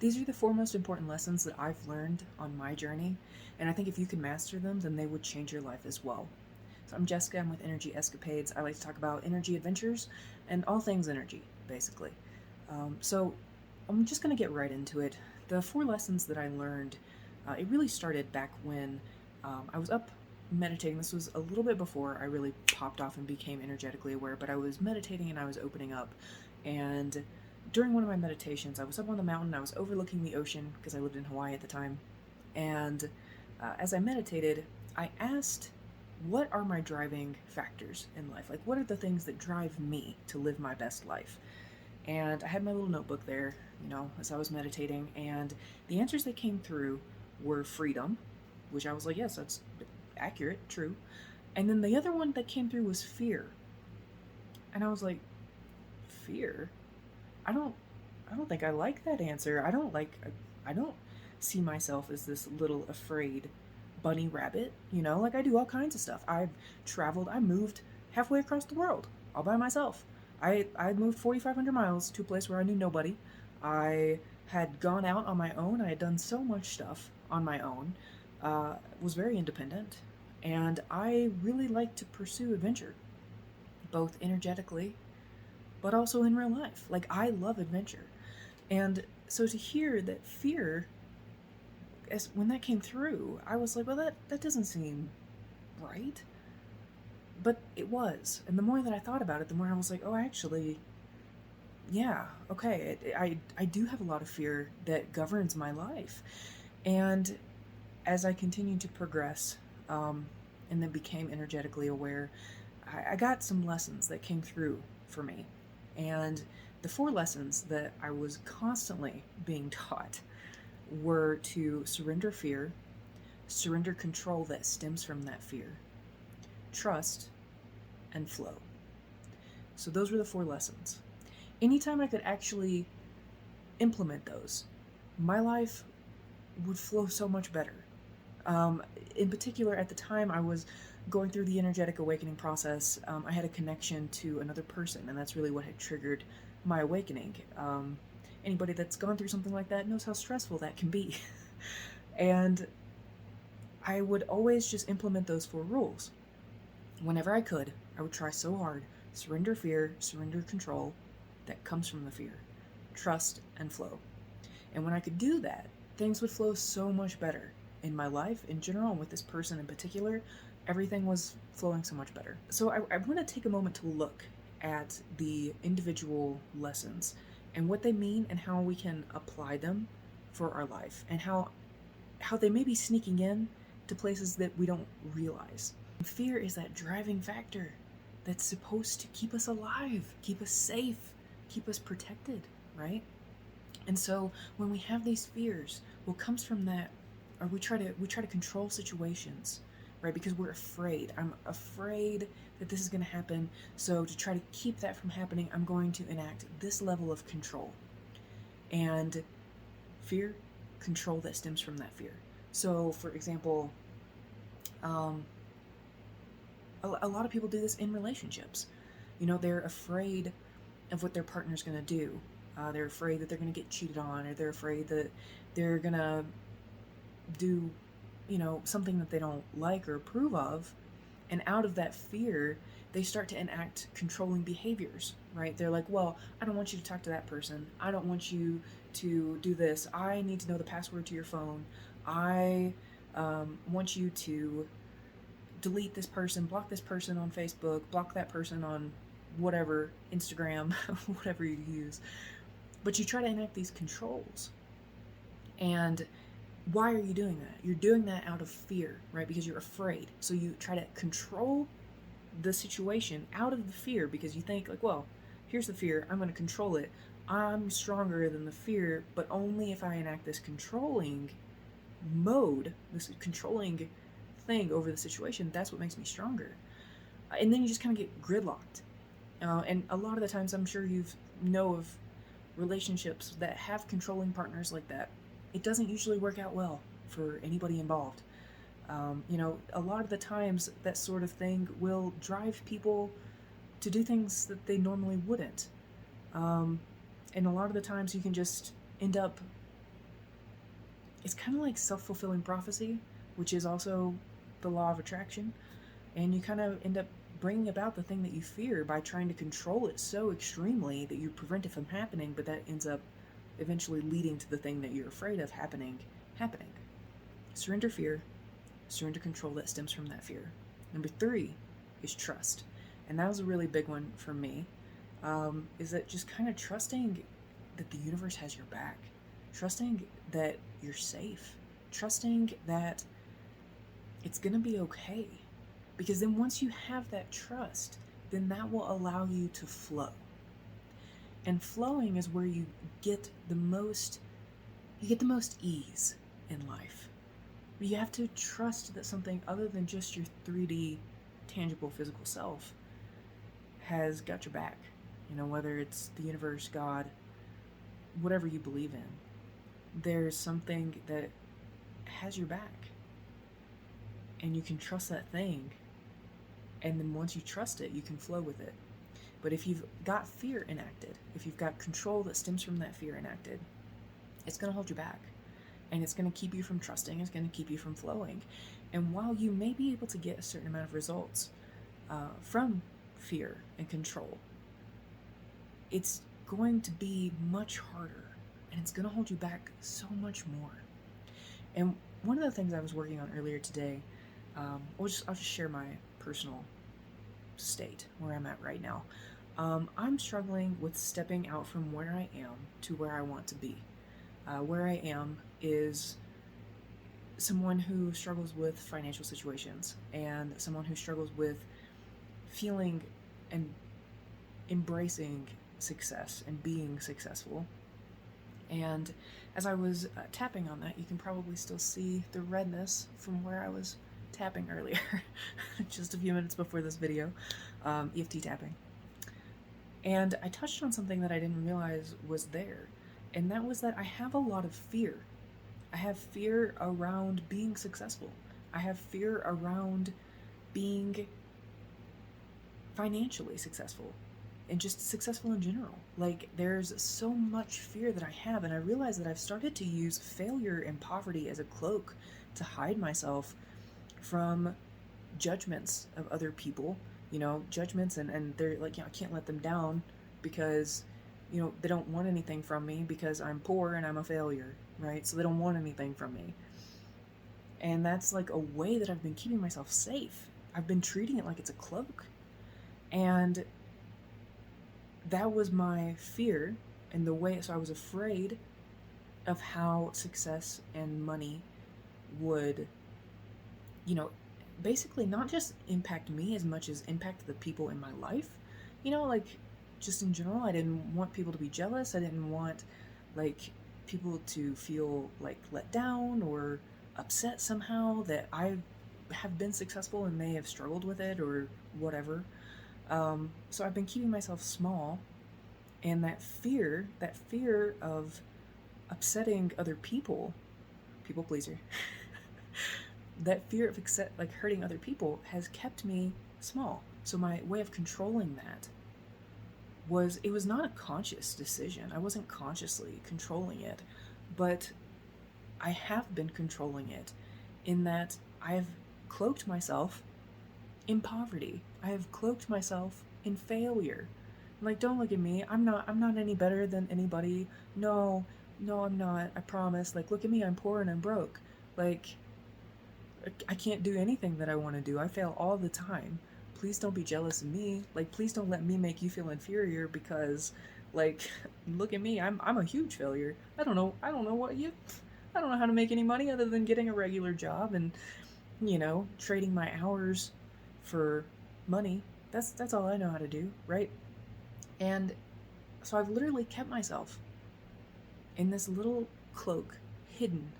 These are the four most important lessons that I've learned on my journey, and I think if you can master them, then they would change your life as well. So I'm Jessica, I'm with Energy Escapades. I like to talk about energy adventures and all things energy, basically. So I'm just going to get right into it. The four lessons that I learned, it really started back when I was up meditating. This was a little bit before I really popped off and became energetically aware, but I was meditating and I was opening up. And during one of my meditations, I was up on the mountain, I was overlooking the ocean because I lived in Hawaii at the time. And as I meditated, I asked, what are my driving factors in life? Like, what are the things that drive me to live my best life? And I had my little notebook there, as I was meditating, and the answers that came through were freedom, which I was like, yes, that's accurate, true. And then the other one that came through was fear. And I was like, fear? I don't I don't think I like that answer. I don't see myself as this little afraid bunny rabbit, like I do all kinds of stuff. I moved halfway across the world all by myself. I moved 4,500 miles to a place where I knew nobody. I had gone out on my own. I had done so much stuff on my own. Was very independent, and I really like to pursue adventure, both energetically but also in real life. Like, I love adventure. And so to hear that fear, as when that came through, I was like, well, that doesn't seem right. But it was. And the more that I thought about it, the more I was like, oh, actually, yeah, okay. I do have a lot of fear that governs my life. And as I continued to progress, and then became energetically aware, I got some lessons that came through for me. And the four lessons that I was constantly being taught were to surrender fear, surrender control that stems from that fear, trust, and flow. So those were the four lessons. Anytime I could actually implement those, my life would flow so much better. Um, in particular, at the time I was going through the energetic awakening process, I had a connection to another person, and that's really what had triggered my awakening. Anybody that's gone through something like that knows how stressful that can be. And I would always just implement those four rules. Whenever I could, I would try so hard: surrender fear, surrender control that comes from the fear, trust, and flow. And when I could do that, things would flow so much better in my life in general, and with this person in particular. Everything was flowing so much better. So I want to take a moment to look at the individual lessons and what they mean and how we can apply them for our life, and how they may be sneaking in to places that we don't realize. Fear is that driving factor that's supposed to keep us alive, keep us safe, keep us protected, right? And so when we have these fears, what comes from that, or we try to control situations, right? Because we're afraid. I'm afraid that this is going to happen. So to try to keep that from happening, I'm going to enact this level of control. And fear, control that stems from that fear. So, for example, um, a lot of people do this in relationships. They're afraid of what their partner's going to do. They're afraid that they're going to get cheated on, or they're afraid that they're going to do, something that they don't like or approve of. And out of that fear, they start to enact controlling behaviors, right? They're like, well, I don't want you to talk to that person. I don't want you to do this. I need to know the password to your phone. I want you to delete this person, block this person on Facebook, block that person on whatever, Instagram, whatever you use. But you try to enact these controls. And why are you doing that? You're doing that out of fear, right? Because you're afraid. So you try to control the situation out of the fear because you think, like, well, here's the fear, I'm going to control it. I'm stronger than the fear, but only if I enact this controlling mode, this controlling thing over the situation, that's what makes me stronger. And then you just kind of get gridlocked. And a lot of the times, I'm sure you know of relationships that have controlling partners like that. It doesn't usually work out well for anybody involved. A lot of the times, that sort of thing will drive people to do things that they normally wouldn't. And a lot of the times, you can just end up it's kind of like self-fulfilling prophecy, which is also the law of attraction. And you kind of end up bringing about the thing that you fear by trying to control it so extremely that you prevent it from happening, but that ends up eventually leading to the thing that you're afraid of happening. Surrender fear, surrender control that stems from that fear. Number 3 is trust. And that was a really big one for me, is that just kind of trusting that the universe has your back, trusting that you're safe, trusting that it's going to be okay. Because then once you have that trust, then that will allow you to flow. And flowing is where you get the most ease in life. You have to trust that something other than just your 3D tangible physical self has got your back. You know, whether it's the universe, God, whatever you believe in, there's something that has your back. And you can trust that thing. And then once you trust it, you can flow with it. But if you've got fear enacted, if you've got control that stems from that fear enacted, it's going to hold you back. And it's going to keep you from trusting. It's going to keep you from flowing. And while you may be able to get a certain amount of results from fear and control, it's going to be much harder. And it's going to hold you back so much more. And one of the things I was working on earlier today, I'll just share my personal state, where I'm at right now. I'm struggling with stepping out from where I am to where I want to be. Where I am is someone who struggles with financial situations, and someone who struggles with feeling and embracing success and being successful. And as I was tapping on that, you can probably still see the redness from where I was tapping earlier, just a few minutes before this video, EFT tapping. And I touched on something that I didn't realize was there, and that was that I have a lot of fear. I have fear around being successful. I have fear around being financially successful and just successful in general. Like, there's so much fear that I have, and I realize that I've started to use failure and poverty as a cloak to hide myself from judgments of other people, you know, judgments, and they're like, you know, I can't let them down because, you know, they don't want anything from me because I'm poor and I'm a failure, right? So they don't want anything from me. And that's like a way that I've been keeping myself safe. I've been treating it like it's a cloak. And that was my fear, and the way, so I was afraid of how success and money would, you know, basically not just impact me as much as impact the people in my life. You know, like, just in general, I didn't want people to be jealous. I didn't want, like, people to feel, like, let down or upset somehow that I have been successful and they have struggled with it or whatever. So I've been keeping myself small, and that fear of upsetting other people pleaser, that fear of hurting other people has kept me small. So my way of controlling that was, it was not a conscious decision. I wasn't consciously controlling it, but I have been controlling it in that I have cloaked myself in poverty. I have cloaked myself in failure. I'm like, don't look at me. I'm not any better than anybody. No, I'm not. I promise. Like, look at me. I'm poor and I'm broke. Like, I can't do anything that I want to do. I fail all the time. Please don't be jealous of me. Like, please don't let me make you feel inferior because, like, look at me. I'm a huge failure. I don't know how to make any money other than getting a regular job and, you know, trading my hours for money. That's all I know how to do, right? And so I've literally kept myself in this little cloak, hidden,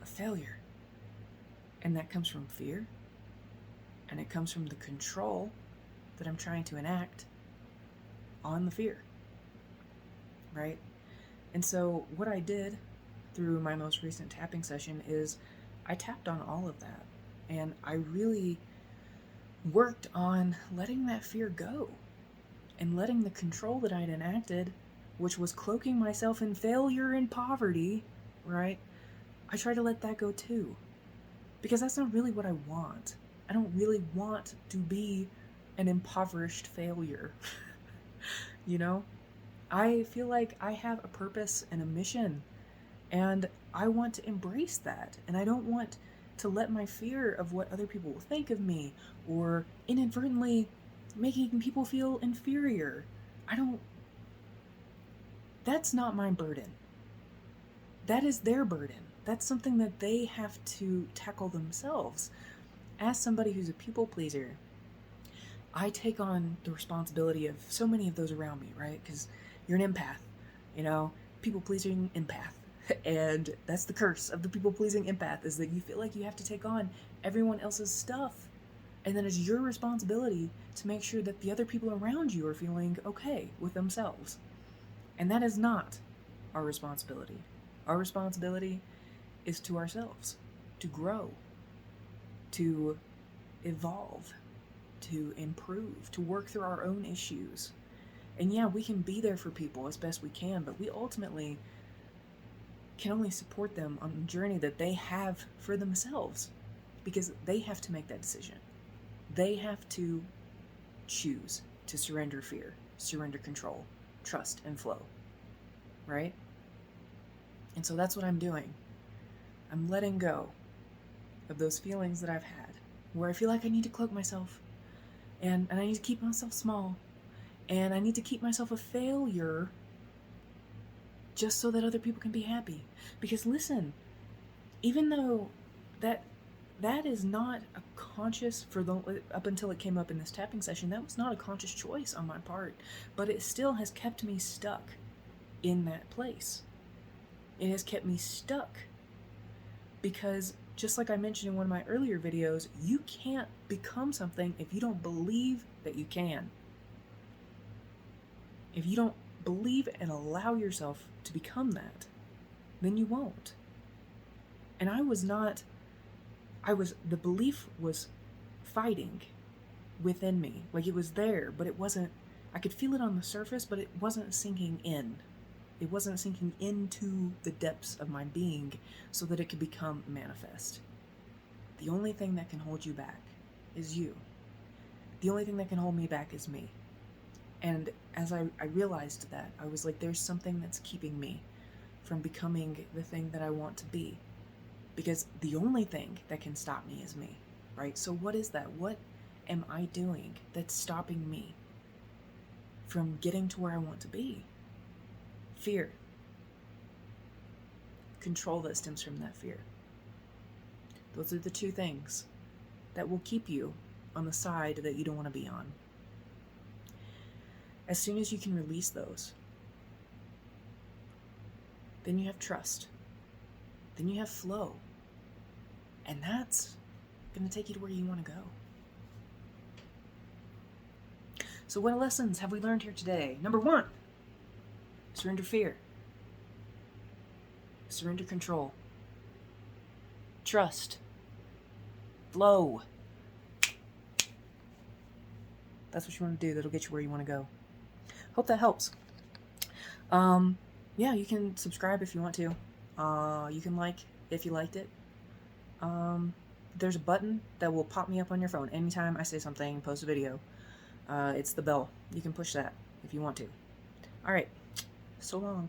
a failure. And that comes from fear, and it comes from the control that I'm trying to enact on the fear, right? And so what I did through my most recent tapping session is I tapped on all of that, and I really worked on letting that fear go and letting the control that I'd enacted, which was cloaking myself in failure and poverty, right? I try to let that go too. Because that's not really what I want. I don't really want to be an impoverished failure. You know? I feel like I have a purpose and a mission, and I want to embrace that. And I don't want to let my fear of what other people will think of me or inadvertently making people feel inferior. I don't. That's not my burden. That is their burden. That's something that they have to tackle themselves. As somebody who's a people pleaser, I take on the responsibility of so many of those around me, right? Because you're an empath, you know, people pleasing empath. And that's the curse of the people pleasing empath, is that you feel like you have to take on everyone else's stuff. And then it's your responsibility to make sure that the other people around you are feeling okay with themselves. And that is not our responsibility. Our responsibility is to ourselves, to grow, to evolve, to improve, to work through our own issues. And yeah, we can be there for people as best we can, but we ultimately can only support them on the journey that they have for themselves, because they have to make that decision. They have to choose to surrender fear, surrender control, trust, and flow, right? And so that's what I'm doing. I'm letting go of those feelings that I've had, where I feel like I need to cloak myself, and I need to keep myself small, and I need to keep myself a failure just so that other people can be happy. Because listen, even though that is not a conscious, up until it came up in this tapping session, that was not a conscious choice on my part, but it still has kept me stuck in that place. It has kept me stuck because, just like I mentioned in one of my earlier videos, you can't become something if you don't believe that you can. If you don't believe and allow yourself to become that, then you won't. And the belief was fighting within me. Like, it was there, but it wasn't, I could feel it on the surface, but it wasn't sinking in. It wasn't sinking into the depths of my being so that it could become manifest. The only thing that can hold you back is you. The only thing that can hold me back is me. And as I realized that, I was like, there's something that's keeping me from becoming the thing that I want to be. Because the only thing that can stop me is me, right? So what is that? What am I doing that's stopping me from getting to where I want to be? Fear. Control that stems from that fear. Those are the two things that will keep you on the side that you don't want to be on. As soon as you can release those, then you have trust. Then you have flow. And that's going to take you to where you want to go. So what lessons have we learned here today? Number 1, surrender fear. Surrender control. Trust. Flow. That's what you want to do. That'll get you where you want to go. Hope that helps. Yeah, you can subscribe if you want to. You can like if you liked it. There's a button that will pop me up on your phone anytime I say something, post a video. It's the bell. You can push that if you want to. All right. So long.